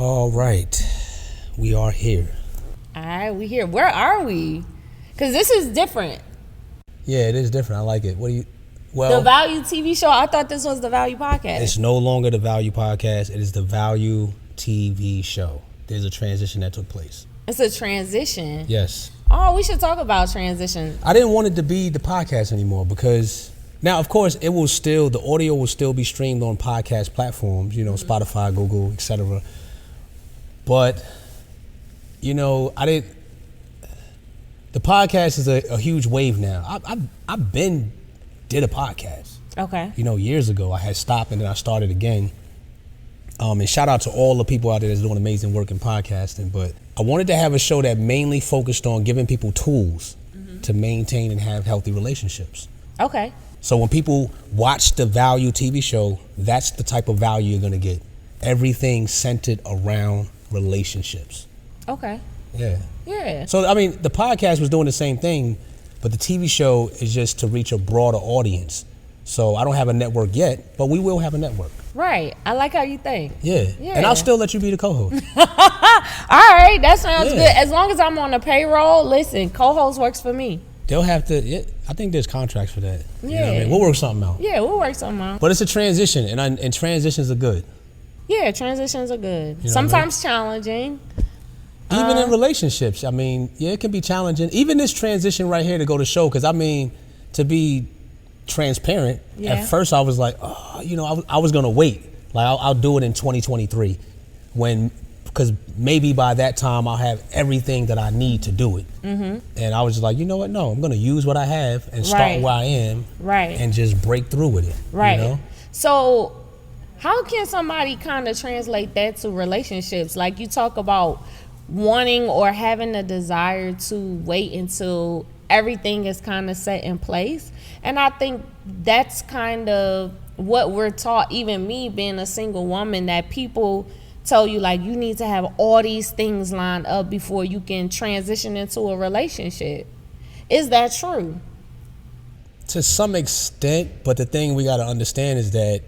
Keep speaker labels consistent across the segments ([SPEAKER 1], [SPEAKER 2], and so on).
[SPEAKER 1] All right, we are here.
[SPEAKER 2] All right, we here. Where are we? Because this is different.
[SPEAKER 1] Yeah, it is different. I like it. What do you?
[SPEAKER 2] The Value TV show. I thought this was the Value Podcast.
[SPEAKER 1] It's no longer the Value Podcast. It is the Value TV show. There's a transition that took place.
[SPEAKER 2] It's a transition.
[SPEAKER 1] Yes.
[SPEAKER 2] Oh, we should talk about transition.
[SPEAKER 1] I didn't want it to be the podcast anymore because now, of course, the audio will still be streamed on podcast platforms, Spotify, Google, etc. But, the podcast is a huge wave now. I've been did a podcast.
[SPEAKER 2] Okay.
[SPEAKER 1] Years ago. I had stopped and then I started again. And shout out to all the people out there that's doing amazing work in podcasting. But I wanted to have a show that mainly focused on giving people tools to maintain and have healthy relationships.
[SPEAKER 2] Okay.
[SPEAKER 1] So when people watch the Value TV show, that's the type of value you're going to get. Everything centered around relationships.
[SPEAKER 2] Okay.
[SPEAKER 1] Yeah. So, the podcast was doing the same thing, but the TV show is just to reach a broader audience. So I don't have a network yet, but we will have a network.
[SPEAKER 2] Right. I like how you think.
[SPEAKER 1] Yeah. And I'll still let you be the co-host.
[SPEAKER 2] All right. That sounds good. As long as I'm on the payroll, listen, co-host works for me.
[SPEAKER 1] They'll have to, I think there's contracts for that.
[SPEAKER 2] Yeah.
[SPEAKER 1] You know what I mean? We'll work something out.
[SPEAKER 2] Yeah, we'll work something out.
[SPEAKER 1] But it's a transition, and transitions are good.
[SPEAKER 2] Yeah, transitions are good. Sometimes challenging.
[SPEAKER 1] Even in relationships, it can be challenging. Even this transition right here to go to show, because to be transparent, at first I was like, I was gonna wait. Like I'll do it in 2023, because maybe by that time I'll have everything that I need to do it. Mm-hmm. And I was just like, you know what? No, I'm gonna use what I have and start where I am, and just break through with it.
[SPEAKER 2] Right. So, how can somebody kind of translate that to relationships? Like you talk about wanting or having a desire to wait until everything is kind of set in place. And I think that's kind of what we're taught, even me being a single woman, that people tell you like you need to have all these things lined up before you can transition into a relationship. Is that true?
[SPEAKER 1] To some extent, but the thing we got to understand is that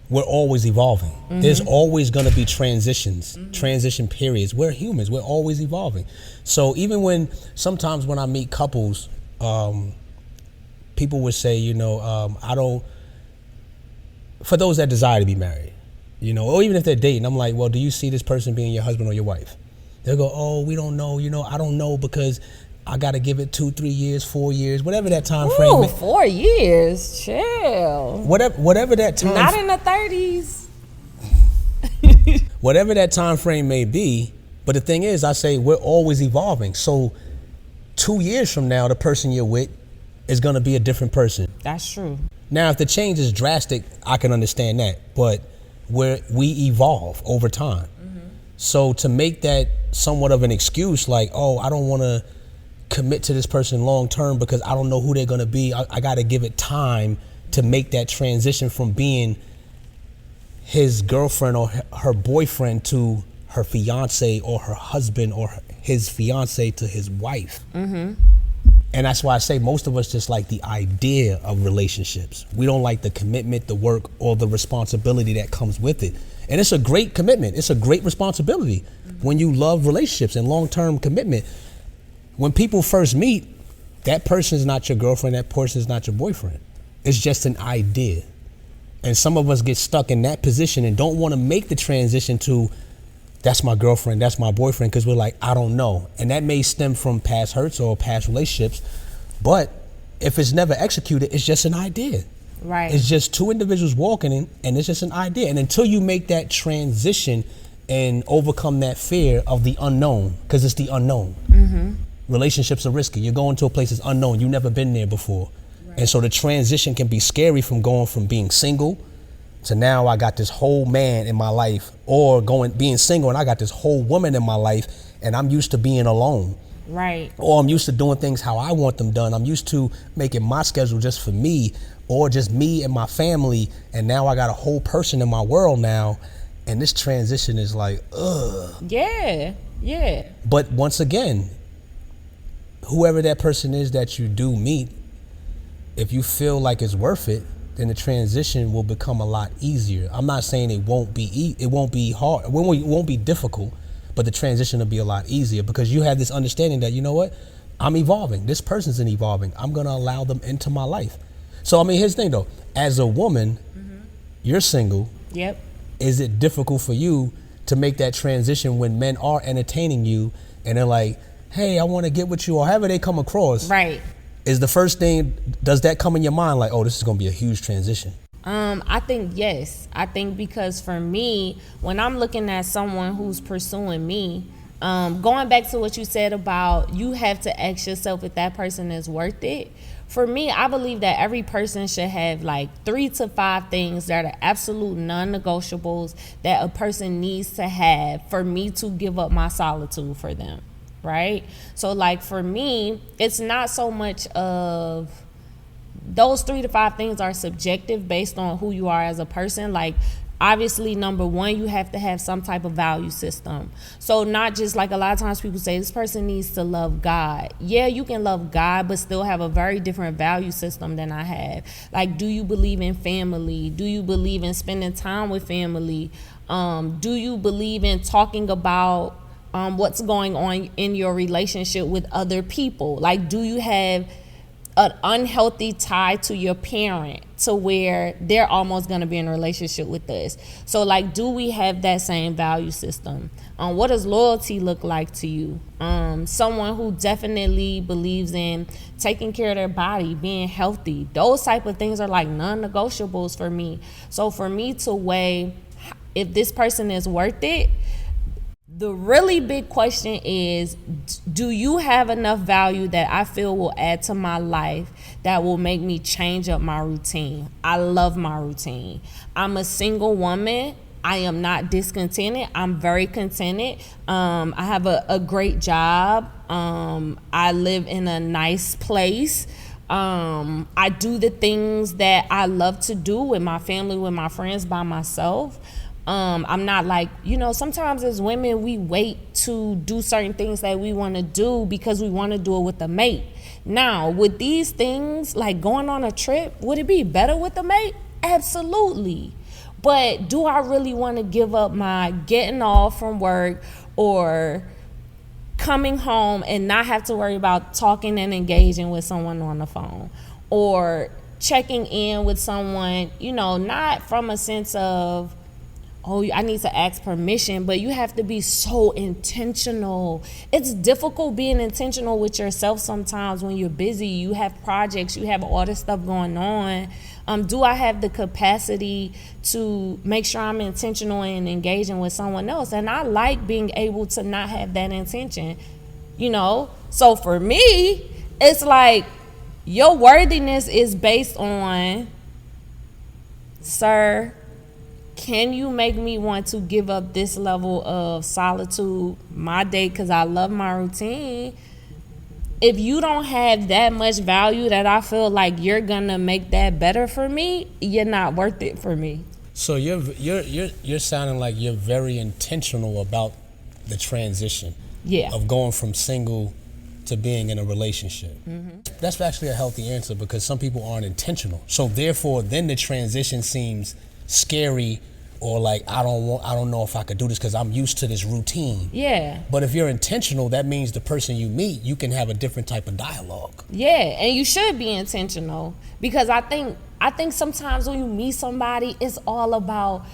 [SPEAKER 1] we're always evolving. Mm-hmm. There's always going to be transitions, transition periods. We're humans. We're always evolving. So even sometimes when I meet couples, people would say, I don't, for those that desire to be married, or even if they're dating, I'm like, well, do you see this person being your husband or your wife? They'll go, oh, we don't know. I don't know because I got to give it 2, 3 years, 4 years, whatever that time frame.
[SPEAKER 2] 4 years, chill.
[SPEAKER 1] Whatever that time.
[SPEAKER 2] Not in the 30s.
[SPEAKER 1] Whatever that time frame may be. But the thing is, I say we're always evolving. So 2 years from now, the person you're with is going to be a different person.
[SPEAKER 2] That's true.
[SPEAKER 1] Now, if the change is drastic, I can understand that. But we evolve over time. Mm-hmm. So to make that somewhat of an excuse, like, oh, I don't want to commit to this person long term because I don't know who they're going to be. I got to give it time to make that transition from being his girlfriend or her boyfriend to her fiance or her husband or his fiance to his wife. Mm-hmm. And that's why I say most of us just like the idea of relationships. We don't like the commitment, the work, or the responsibility that comes with it. And it's a great commitment. It's a great responsibility when you love relationships and long-term commitment. When people first meet, that person is not your girlfriend, that person is not your boyfriend. It's just an idea. And some of us get stuck in that position and don't want to make the transition to, that's my girlfriend, that's my boyfriend, because we're like, I don't know. And that may stem from past hurts or past relationships. But if it's never executed, it's just an idea.
[SPEAKER 2] Right.
[SPEAKER 1] It's just two individuals walking in, and it's just an idea. And until you make that transition and overcome that fear of the unknown, because it's the unknown. Mm-hmm. Relationships are risky. You're going to a place that's unknown. You've never been there before. Right. And so the transition can be scary from going from being single to now I got this whole man in my life, or being single and I got this whole woman in my life and I'm used to being alone.
[SPEAKER 2] Right.
[SPEAKER 1] Or I'm used to doing things how I want them done. I'm used to making my schedule just for me or just me and my family. And now I got a whole person in my world now. And this transition is like, ugh.
[SPEAKER 2] Yeah.
[SPEAKER 1] But once again, whoever that person is that you do meet, if you feel like it's worth it, then the transition will become a lot easier. I'm not saying it won't be it won't be hard, it won't be difficult, but the transition will be a lot easier because you have this understanding that, you know what, I'm evolving. This person's evolving. I'm gonna allow them into my life. So I mean, here's the thing though. As a woman, you're single.
[SPEAKER 2] Yep.
[SPEAKER 1] Is it difficult for you to make that transition when men are entertaining you and they're like, hey, I want to get with you, or however they come across?
[SPEAKER 2] Right.
[SPEAKER 1] Is the first thing, does that come in your mind like, oh, this is going to be a huge transition?
[SPEAKER 2] I think yes. I think because for me, when I'm looking at someone who's pursuing me, going back to what you said about you have to ask yourself if that person is worth it. For me, I believe that every person should have like 3 to 5 things that are absolute non-negotiables that a person needs to have for me to give up my solitude for them, right? So like for me, it's not so much of those 3 to 5 things are subjective based on who you are as a person. Like obviously, number one, you have to have some type of value system. So not just like a lot of times people say this person needs to love God. Yeah, you can love God, but still have a very different value system than I have. Like, do you believe in family? Do you believe in spending time with family? Do you believe in talking about what's going on in your relationship with other people? Like, do you have an unhealthy tie to your parent to where they're almost going to be in a relationship with us? So like, do we have that same value system? What does loyalty look like to you? Someone who definitely believes in taking care of their body, being healthy, those type of things are like non-negotiables for me. So for me to weigh if this person is worth it, the really big question is, do you have enough value that I feel will add to my life that will make me change up my routine? I love my routine. I'm a single woman. I am not discontented. I'm very contented. I have a great job. I live in a nice place. I do the things that I love to do with my family, with my friends, by myself. I'm not like, sometimes as women, we wait to do certain things that we want to do because we want to do it with a mate. Now, with these things, like going on a trip, would it be better with a mate? Absolutely. But do I really want to give up my getting off from work or coming home and not have to worry about talking and engaging with someone on the phone or checking in with someone, not from a sense of, oh, I need to ask permission, but you have to be so intentional. It's difficult being intentional with yourself sometimes when you're busy. You have projects, you have all this stuff going on. Do I have the capacity to make sure I'm intentional and engaging with someone else? And I like being able to not have that intention, So for me, it's like your worthiness is based on, sir, can you make me want to give up this level of solitude my day because I love my routine? If you don't have that much value that I feel like you're gonna make that better for me, you're not worth it for me.
[SPEAKER 1] So you're sounding like you're very intentional about the transition.
[SPEAKER 2] Yeah.
[SPEAKER 1] Of going from single to being in a relationship. Mm-hmm. That's actually a healthy answer because some people aren't intentional. So therefore, then the transition seems scary or like I don't know if I could do this because I'm used to this routine.
[SPEAKER 2] Yeah.
[SPEAKER 1] But if you're intentional, that means the person you meet, you can have a different type of dialogue.
[SPEAKER 2] Yeah, and you should be intentional because I think sometimes when you meet somebody, it's all about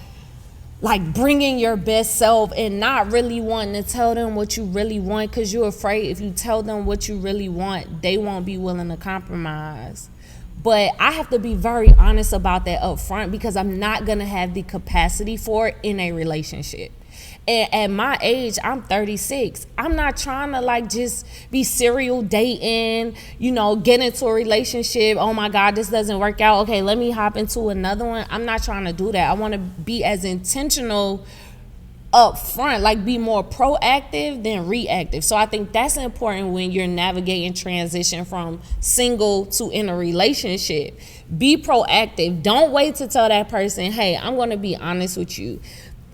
[SPEAKER 2] like bringing your best self and not really wanting to tell them what you really want because you're afraid if you tell them what you really want, they won't be willing to compromise. But I have to be very honest about that up front because I'm not going to have the capacity for it in a relationship. And at my age, I'm 36. I'm not trying to like just be serial dating, get into a relationship. Oh my God, this doesn't work out. Okay, let me hop into another one. I'm not trying to do that. I want to be as intentional up front, like be more proactive than reactive. So I think that's important when you're navigating transition from single to in a relationship. Be proactive. Don't wait to tell that person, hey, I'm going to be honest with you.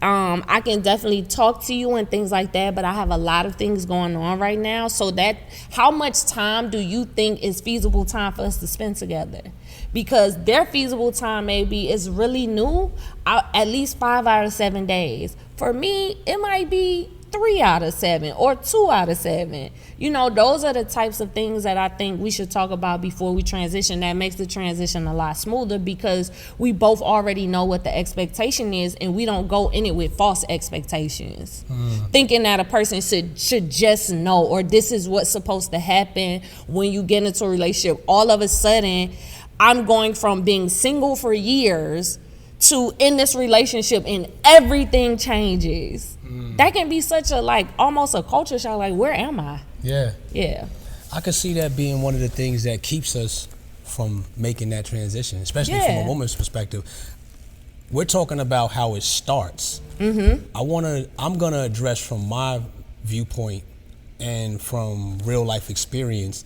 [SPEAKER 2] I can definitely talk to you and things like that, but I have a lot of things going on right now. So that how much time do you think is feasible time for us to spend together? because their feasible time maybe is really new, at least 5 out of 7 days. For me, it might be 3 out of 7 or 2 out of 7. You know, those are the types of things that I think we should talk about before we transition. That makes the transition a lot smoother because we both already know what the expectation is, and we don't go in it with false expectations, thinking that a person should just know, or this is what's supposed to happen when you get into a relationship. All of a sudden, I'm going from being single for years to in this relationship and everything changes. That can be such a, like, almost a culture shock. Like, where am I? Yeah.
[SPEAKER 1] I could see that being one of the things that keeps us from making that transition, especially from a woman's perspective. We're talking about how it starts. I'm gonna address from my viewpoint and from real life experience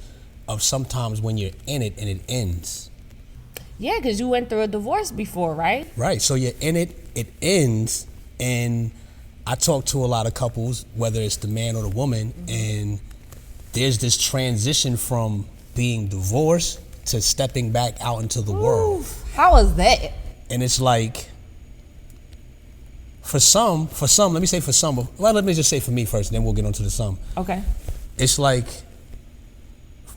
[SPEAKER 1] of sometimes when you're in it and it ends.
[SPEAKER 2] Yeah, because you went through a divorce before, right?
[SPEAKER 1] Right, so you're in it, it ends, and I talk to a lot of couples, whether it's the man or the woman, and there's this transition from being divorced to stepping back out into the world.
[SPEAKER 2] How was that?
[SPEAKER 1] And it's like, for some, let me say for some, well, let me just say for me first, and then we'll get on to the some.
[SPEAKER 2] Okay.
[SPEAKER 1] It's like,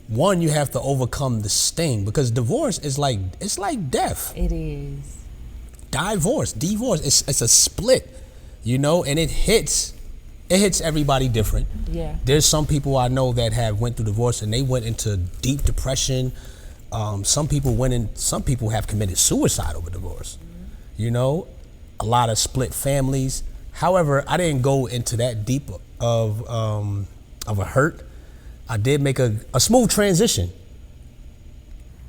[SPEAKER 1] one, you have to overcome the sting, because divorce is like, it's like death.
[SPEAKER 2] It is.
[SPEAKER 1] Divorce, it's a split, you know, and it hits everybody different.
[SPEAKER 2] Yeah.
[SPEAKER 1] There's some people I know that have went through divorce and they went into deep depression. Some people have committed suicide over divorce. You know, a lot of split families. However, I didn't go into that deep of a hurt. I did make a smooth transition.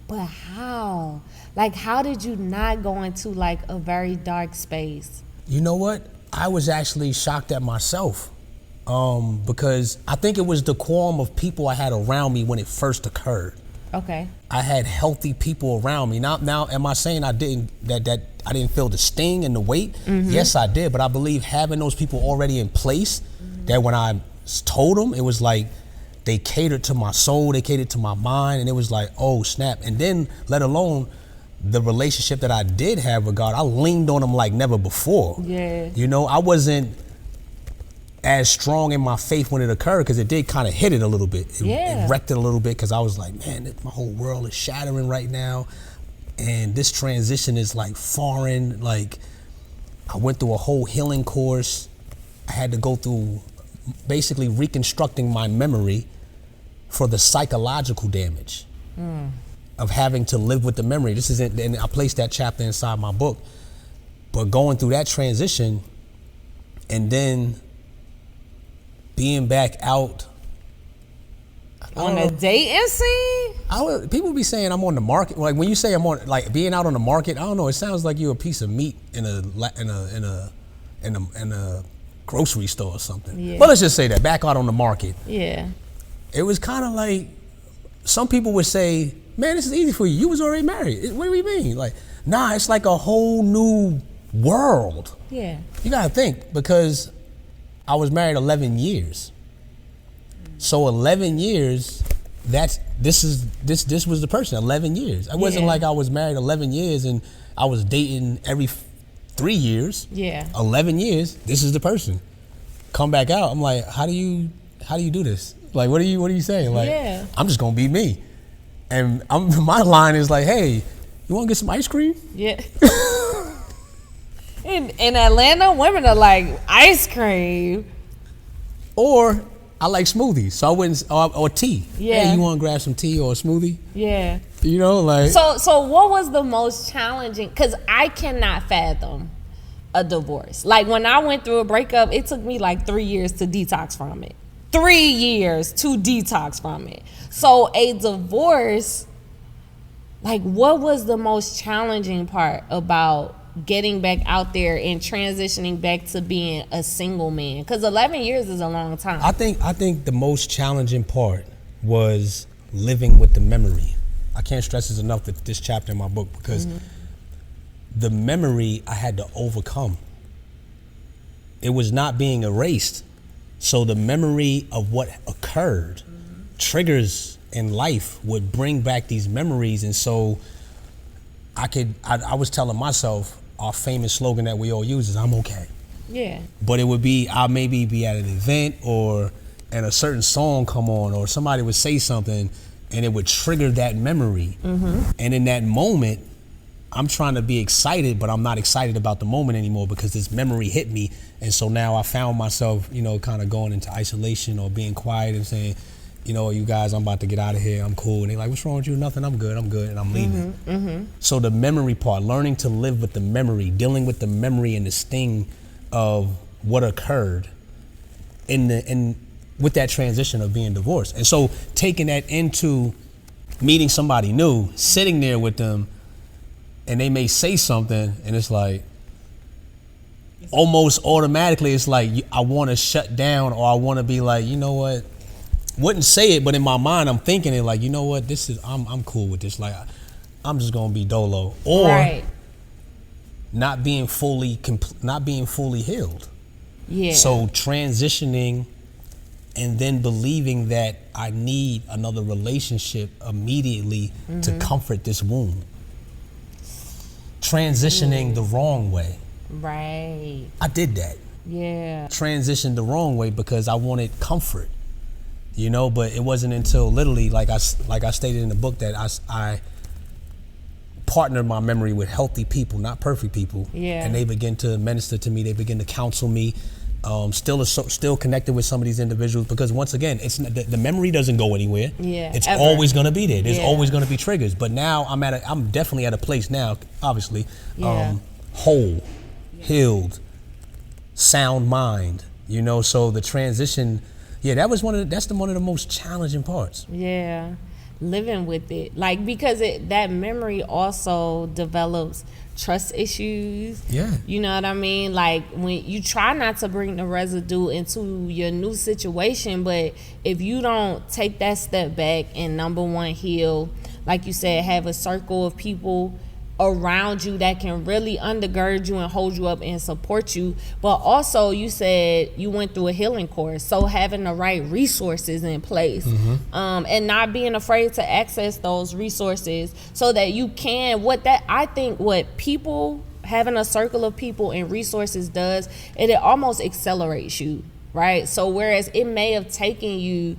[SPEAKER 2] But how? Like, how did you not go into like a very dark space?
[SPEAKER 1] You know what? I was actually shocked at myself, because I think it was the qualm of people I had around me when it first occurred.
[SPEAKER 2] Okay.
[SPEAKER 1] I had healthy people around me. Now, am I saying I didn't I didn't feel the sting and the weight? Yes, I did. But I believe having those people already in place, that when I told them, it was like they catered to my soul, they catered to my mind, and it was like, oh snap. And then, let alone the relationship that I did have with God, I leaned on him like never before.
[SPEAKER 2] Yeah.
[SPEAKER 1] You know, I wasn't as strong in my faith when it occurred, because it did kind of hit it a little bit. It wrecked it a little bit, because I was like, man, my whole world is shattering right now. And this transition is like foreign. Like, I went through a whole healing course. I had to go through basically reconstructing my memory for the psychological damage of having to live with the memory. This isn't, and I placed that chapter inside my book. But going through that transition and then being back out
[SPEAKER 2] on a dating scene?
[SPEAKER 1] People be saying I'm on the market. Like, when you say I'm on, like, being out on the market, I don't know. It sounds like you're a piece of meat in a grocery store or something.
[SPEAKER 2] Yeah.
[SPEAKER 1] But let's just say that, back out on the market.
[SPEAKER 2] Yeah.
[SPEAKER 1] It was kind of like, some people would say, man, this is easy for you. You was already married. What do you mean? Like, nah, it's like a whole new world.
[SPEAKER 2] Yeah.
[SPEAKER 1] You gotta think, because I was married 11 years. So 11 years, this was the person, 11 years. It wasn't like I was married 11 years and I was dating every 3 years.
[SPEAKER 2] Yeah. 11
[SPEAKER 1] years, this is the person. Come back out, I'm like, how do you do this? Like, what are you saying? Like, I'm just gonna be me. And my line is like, hey, you wanna get some ice cream?
[SPEAKER 2] Yeah. In Atlanta, women are like, ice cream.
[SPEAKER 1] Or I like smoothies, so I wouldn't, or tea.
[SPEAKER 2] Yeah.
[SPEAKER 1] Hey, you wanna grab some tea or a smoothie?
[SPEAKER 2] Yeah.
[SPEAKER 1] You know, like.
[SPEAKER 2] So what was the most challenging? Because I cannot fathom a divorce. Like, when I went through a breakup, it took me like 3 years to detox from it. 3 years to detox from it. So a divorce, like, what was the most challenging part about getting back out there and transitioning back to being a single man? Because 11 years is a long time.
[SPEAKER 1] I think the most challenging part was living with the memory. I can't stress this enough, that this chapter in my book, because the memory I had to overcome. It was not being erased. So the memory of what occurred, triggers in life would bring back these memories. And so I was telling myself our famous slogan that we all use is I'm okay.
[SPEAKER 2] Yeah.
[SPEAKER 1] But it would be, I'll maybe be at an event and a certain song come on or somebody would say something and it would trigger that memory. And in that moment, I'm trying to be excited, but I'm not excited about the moment anymore because this memory hit me. And so now I found myself, kind of going into isolation or being quiet and saying, you guys, I'm about to get out of here. I'm cool. And they're like, what's wrong with you? Nothing. I'm good. And I'm leaving. So the memory part, learning to live with the memory, dealing with the memory and the sting of what occurred with that transition of being divorced. And so taking that into meeting somebody new, sitting there with them, and they may say something, and it's like, almost automatically, it's like, I want to shut down, or I want to be like, you know what? Wouldn't say it, but in my mind, I'm thinking it like, you know what? I'm cool with this. Like, I'm just gonna be dolo, or not being fully healed.
[SPEAKER 2] Yeah.
[SPEAKER 1] So transitioning, and then believing that I need another relationship immediately to comfort this wound. Transitioning the wrong way.
[SPEAKER 2] Right.
[SPEAKER 1] I did that.
[SPEAKER 2] Yeah.
[SPEAKER 1] Transitioned the wrong way because I wanted comfort. But it wasn't until literally, like I stated in the book, that I partnered my memory with healthy people, not perfect people.
[SPEAKER 2] Yeah.
[SPEAKER 1] And they begin to minister to me. They begin to counsel me. Still connected with some of these individuals because once again, it's the memory doesn't go anywhere.
[SPEAKER 2] Yeah.
[SPEAKER 1] It's always going to be there. There's
[SPEAKER 2] Yeah.
[SPEAKER 1] always going to be triggers. But now I'm definitely at a place now, obviously, whole, healed, sound mind. So the transition. Yeah, that's one of the most challenging parts.
[SPEAKER 2] Yeah, living with it, like, because that memory also develops trust issues.
[SPEAKER 1] Yeah,
[SPEAKER 2] you know what I mean. Like when you try not to bring the residue into your new situation, but if you don't take that step back and number one heal, like you said, have a circle of people around you that can really undergird you and hold you up and support you. But also, you said you went through a healing course, so having the right resources in place, and not being afraid to access those resources so that you can, what people, having a circle of people and resources does, it almost accelerates you, right? So whereas it may have taken you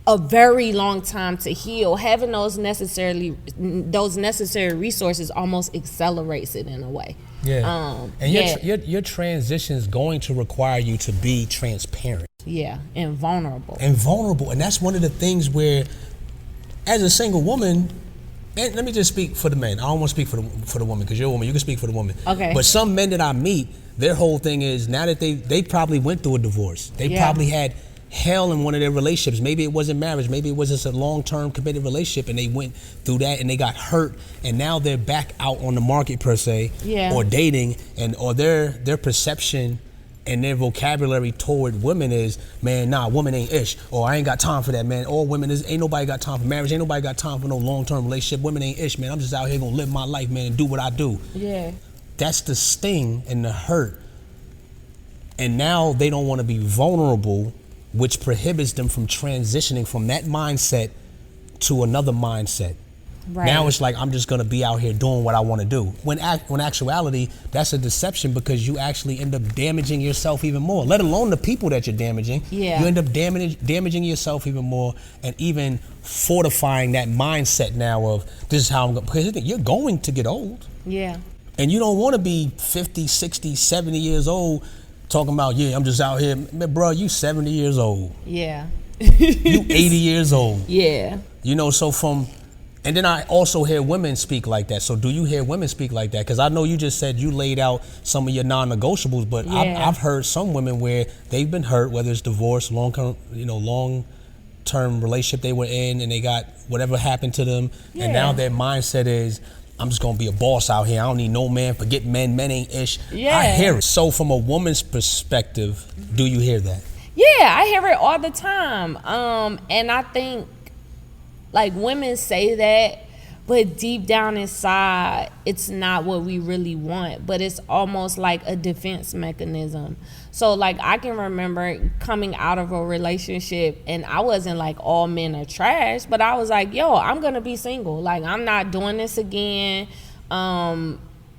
[SPEAKER 2] a very long time to heal, having those necessary resources almost accelerates it in a way.
[SPEAKER 1] Yeah. Your transition is going to require you to be transparent.
[SPEAKER 2] Yeah, and vulnerable.
[SPEAKER 1] And that's one of the things where, as a single woman, and let me just speak for the men. I don't want to speak for the woman because you're a woman. You can speak for the woman.
[SPEAKER 2] Okay.
[SPEAKER 1] But some men that I meet, their whole thing is now that they probably went through a divorce. They probably had hell in one of their relationships. Maybe it wasn't marriage, maybe it was just a long-term committed relationship, and they went through that and they got hurt, and now they're back out on the market per se, or dating, or their perception and their vocabulary toward women is, man, nah, woman ain't ish, or I ain't got time for that, man. All women ain't nobody got time for marriage, ain't nobody got time for no long-term relationship. Women ain't ish, man. I'm just out here gonna live my life, man, and do what I do.
[SPEAKER 2] Yeah.
[SPEAKER 1] That's the sting and the hurt. And now they don't want to be vulnerable, which prohibits them from transitioning from that mindset to another mindset. Right. Now it's like, I'm just gonna be out here doing what I want to do. When actuality, that's a deception because you actually end up damaging yourself even more, let alone the people that you're damaging.
[SPEAKER 2] Yeah.
[SPEAKER 1] You end up damaging yourself even more, and even fortifying that mindset now of, this is how I'm going, because you're going to get old.
[SPEAKER 2] Yeah.
[SPEAKER 1] And you don't want to be 50, 60, 70 years old talking about, I'm just out here. Man, bro, you 70 years old.
[SPEAKER 2] Yeah.
[SPEAKER 1] You 80 years old.
[SPEAKER 2] Yeah.
[SPEAKER 1] And then I also hear women speak like that. So do you hear women speak like that? Because I know you just said you laid out some of your non-negotiables, but I've heard some women where they've been hurt, whether it's divorce, long-term relationship they were in, and they got whatever happened to them. Yeah. And now their mindset is, I'm just gonna be a boss out here. I don't need no man. Forget men. Men ain't ish. Yeah. I hear it. So from a woman's perspective, do you hear that?
[SPEAKER 2] Yeah, I hear it all the time. And I think, like, women say that, but deep down inside, it's not what we really want. But it's almost like a defense mechanism. So, like, I can remember coming out of a relationship, and I wasn't like, all men are trash, but I was like, yo, I'm gonna be single. Like, I'm not doing this again.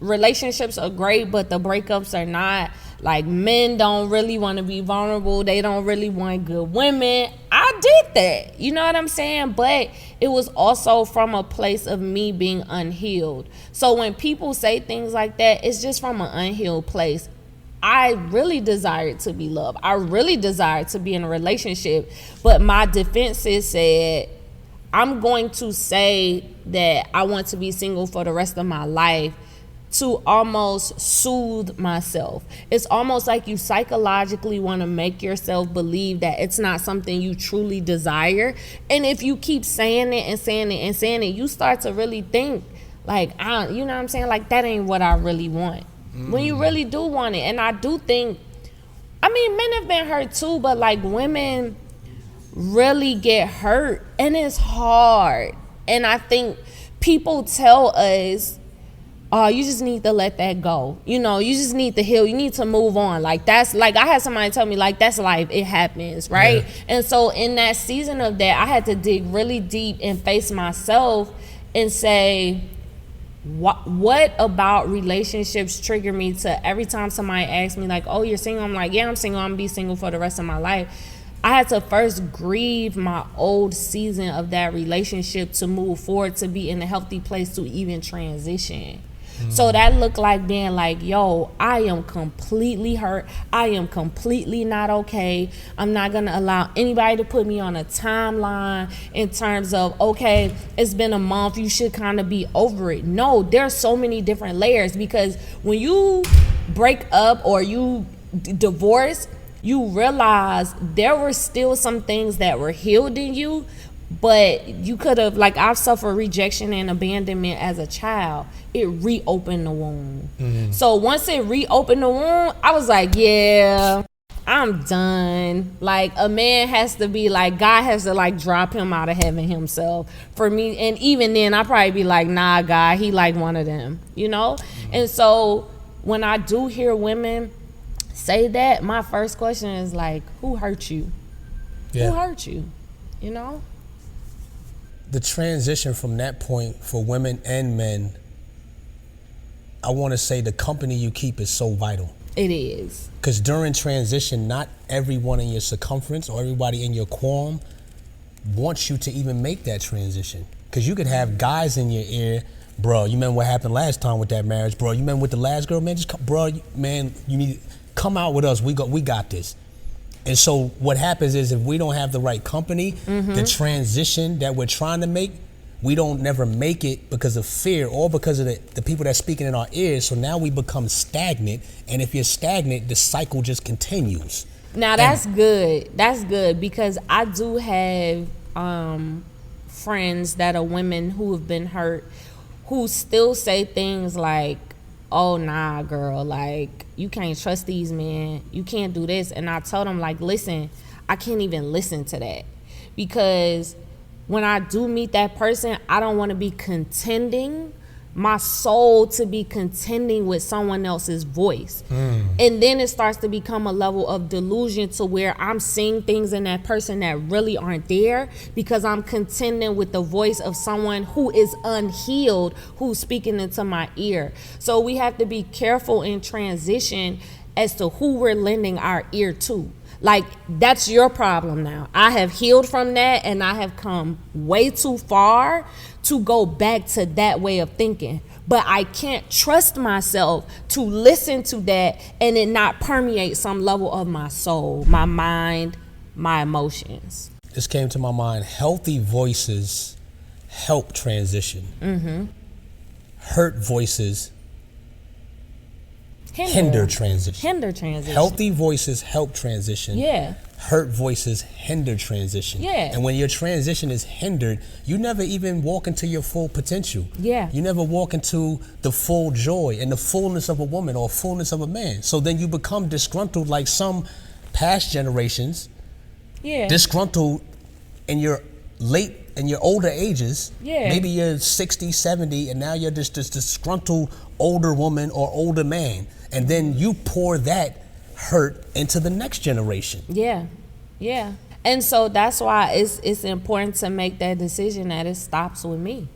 [SPEAKER 2] Relationships are great, but the breakups are not. Like, men don't really want to be vulnerable. They don't really want good women. I did that. You know what I'm saying? But it was also from a place of me being unhealed. So when people say things like that, it's just from an unhealed place. I really desired to be loved. I really desired to be in a relationship. But my defenses said, I'm going to say that I want to be single for the rest of my life to almost soothe myself. It's almost like you psychologically want to make yourself believe that it's not something you truly desire. And if you keep saying it and saying it and saying it, you start to really think like, you know what I'm saying? Like, that ain't what I really want. When you really do want it. And I do think, I mean, men have been hurt too, but like, women really get hurt and it's hard. And I think people tell us, oh, you just need to let that go. You know, you just need to heal. You need to move on. Like, that's like, I had somebody tell me, like, that's life. It happens, right? Yeah. And so in that season of that, I had to dig really deep and face myself and say, what about relationships trigger me to every time somebody asks me, like, oh, you're single? I'm like, yeah, I'm single. I'm going to be single for the rest of my life. I had to first grieve my old season of that relationship to move forward, to be in a healthy place to even transition. So that looked like being like, yo, I am completely hurt. I am completely not okay. I'm not going to allow anybody to put me on a timeline in terms of, okay, it's been a month, you should kind of be over it. No, there's so many different layers, because when you break up or you divorce, you realize there were still some things that were healed in you, but you could have, like, I've suffered rejection and abandonment as a child. It reopened the wound. So once it reopened the wound, I was like, yeah, I'm done. Like, a man has to be like, God has to like drop him out of heaven himself for me. And even then I'd probably be like, nah, God, he like one of them, you know? And so when I do hear women say that, my first question is like, who hurt you? Who hurt you? You know?
[SPEAKER 1] The transition from that point for women and men, I want to say the company you keep is so vital.
[SPEAKER 2] It is.
[SPEAKER 1] Because during transition, not everyone in your circumference or everybody in your quorum wants you to even make that transition. Because you could have guys in your ear, bro, you remember what happened last time with that marriage? Bro, you remember with the last girl? Man, just come, bro, man, you need to come out with us. We got this. And so what happens is, if we don't have the right company, the transition that we're trying to make, we don't never make it because of fear or because of the people that's speaking in our ears. So now we become stagnant. And if you're stagnant, the cycle just continues.
[SPEAKER 2] Now that's good. That's good, because I do have friends that are women who have been hurt, who still say things like, oh, nah, girl, like, you can't trust these men. You can't do this. And I told them, like, listen, I can't even listen to that, because when I do meet that person, I don't want to be contending my soul to be contending with someone else's voice. And then it starts to become a level of delusion to where I'm seeing things in that person that really aren't there, because I'm contending with the voice of someone who is unhealed, who's speaking into my ear. So we have to be careful in transition as to who we're lending our ear to. Like, that's your problem now. I have healed from that, and I have come way too far to go back to that way of thinking. But I can't trust myself to listen to that and it not permeate some level of my soul, my mind, my emotions.
[SPEAKER 1] This came to my mind. Healthy voices help transition. Hurt voices hinder transition. Healthy voices help transition. Hurt voices hinder transition. And when your transition is hindered, you never even walk into your full potential. You never walk into the full joy and the fullness of a woman or fullness of a man. So then you become disgruntled, like some past generations. Disgruntled in your older ages. Maybe you're 60, 70, and now you're just this disgruntled older woman or older man. And then you pour that hurt into the next generation. And so that's why it's important to make that decision that it stops with me.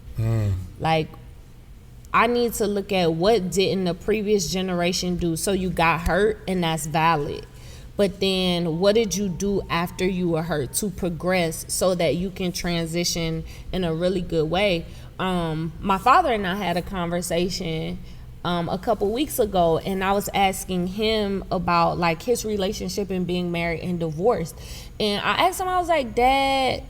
[SPEAKER 1] Like,
[SPEAKER 2] I need to look at what didn't the previous generation do. So you got hurt, and that's valid. But then what did you do after you were hurt to progress so that you can transition in a really good way? My father and I had a conversation a couple weeks ago, and I was asking him about like his relationship and being married and divorced. And I asked him, I was like, Dad,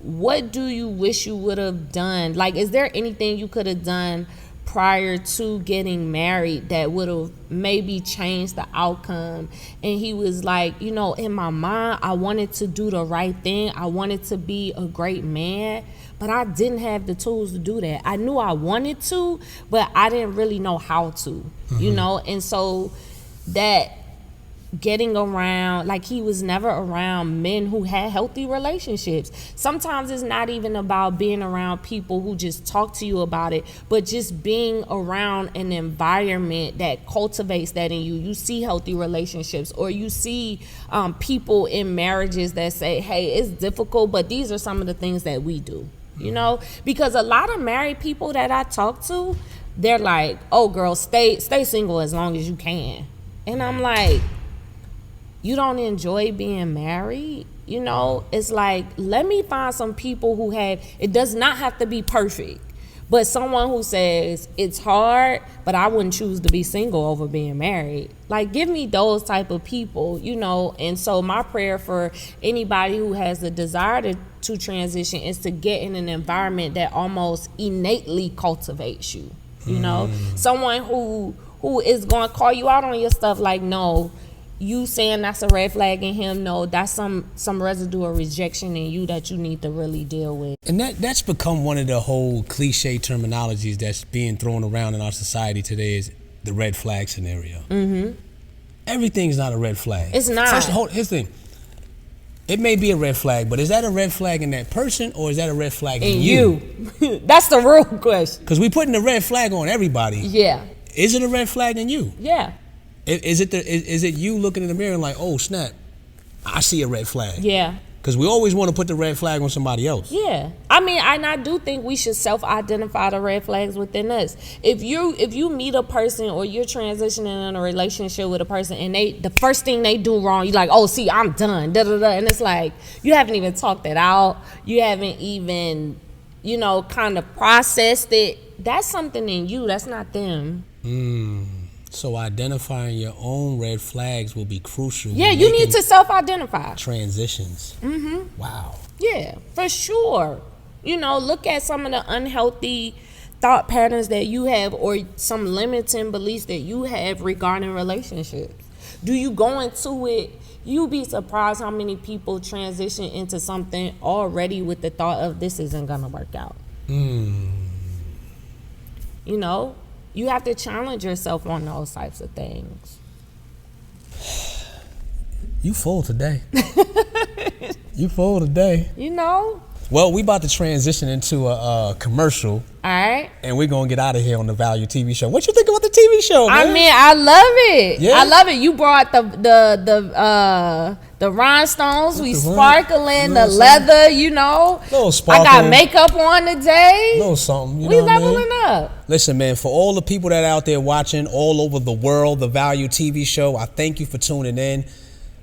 [SPEAKER 2] what do you wish you would have done? Like, is there anything you could have done prior to getting married that would have maybe changed the outcome? And he was like, you know, in my mind, I wanted to do the right thing. I wanted to be a great man, but I didn't have the tools to do that. I knew I wanted to, but I didn't really know how to, you know? And so that getting around, like, he was never around men who had healthy relationships. Sometimes it's not even about being around people who just talk to you about it, but just being around an environment that cultivates that in you. You see healthy relationships, or you see people in marriages that say, hey, it's difficult, but these are some of the things that we do, you know? Because a lot of married people that I talk to, they're like, oh, girl, stay single as long as you can. And I'm like, you don't enjoy being married? You know, it's like, let me find some people who have, it does not have to be perfect, but someone who says it's hard, but I wouldn't choose to be single over being married. Like, give me those type of people, you know? And so my prayer for anybody who has the desire to transition is to get in an environment that almost innately cultivates you, you know? Someone who is going to call you out on your stuff, like, no, you saying that's a red flag in him, no, that's some residue of rejection in you that you need to really deal with.
[SPEAKER 1] And that's become one of the whole cliche terminologies that's being thrown around in our society today, is the red flag scenario. Everything's not a red flag.
[SPEAKER 2] It's not.
[SPEAKER 1] First, here's the thing. It may be a red flag, but is that a red flag in that person, or is that a red flag in you?
[SPEAKER 2] That's the real question.
[SPEAKER 1] Because we putting a red flag on everybody.
[SPEAKER 2] Yeah.
[SPEAKER 1] Is it a red flag in you?
[SPEAKER 2] Yeah.
[SPEAKER 1] Is it you looking in the mirror and like, oh snap, I see a red flag?
[SPEAKER 2] Yeah.
[SPEAKER 1] Because we always want to put the red flag on somebody else. Yeah.
[SPEAKER 2] I mean, and I do think we should self-identify the red flags within us. If you meet a person, or you're transitioning in a relationship with a person, and the first thing they do wrong, you're like, oh, see, I'm done, da da da, and it's like, you haven't even talked it out, you haven't even, you know, kind of processed it. That's something in you. That's not them.
[SPEAKER 1] So identifying your own red flags will be crucial.
[SPEAKER 2] Yeah, you need to self-identify.
[SPEAKER 1] Transitions. Wow.
[SPEAKER 2] Yeah, for sure. You know, look at some of the unhealthy thought patterns that you have, or some limiting beliefs that you have regarding relationships. Do you go into it, you'd be surprised how many people transition into something already with the thought of, this isn't gonna work out. You know? You have to challenge yourself on those types of things.
[SPEAKER 1] You full today. You full today.
[SPEAKER 2] You know?
[SPEAKER 1] Well, we about to transition into a commercial.
[SPEAKER 2] All right.
[SPEAKER 1] And we're going to get out of here on the Value TV show. What you think about the TV show, man?
[SPEAKER 2] I mean, I love it.
[SPEAKER 1] Yeah?
[SPEAKER 2] I love it. You brought the rhinestones, we sparkling, the leather, you know.
[SPEAKER 1] Little sparkling.
[SPEAKER 2] I got makeup on today.
[SPEAKER 1] Little something, you
[SPEAKER 2] we
[SPEAKER 1] know what I mean?
[SPEAKER 2] leveling up.
[SPEAKER 1] Listen, man, for all the people that out there watching all over the world, the Value TV show, I thank you for tuning in.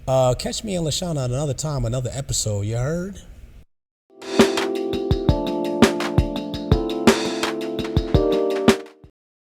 [SPEAKER 1] Catch me and Lashunna another time, another episode. You heard?